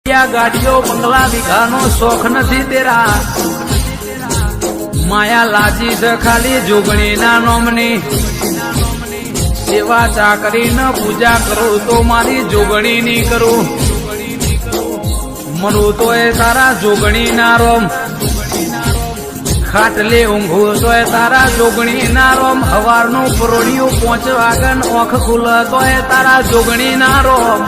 गाड़ियों बंगला विघानो शौख नहीं तेरा माया लाजी से खाली जोगणी ना नोमनी सेवा चाकरी न पूजा करो तो मारी जोगणी नहीं करो मरू तो ए तारा जोगणी ना रोम खाटले ऊंघू तो ए तारा जोगणी ना रोम हवार नो परोड़ियों 5 वागन ओख खुल तो ए तारा जोगणी ना रोम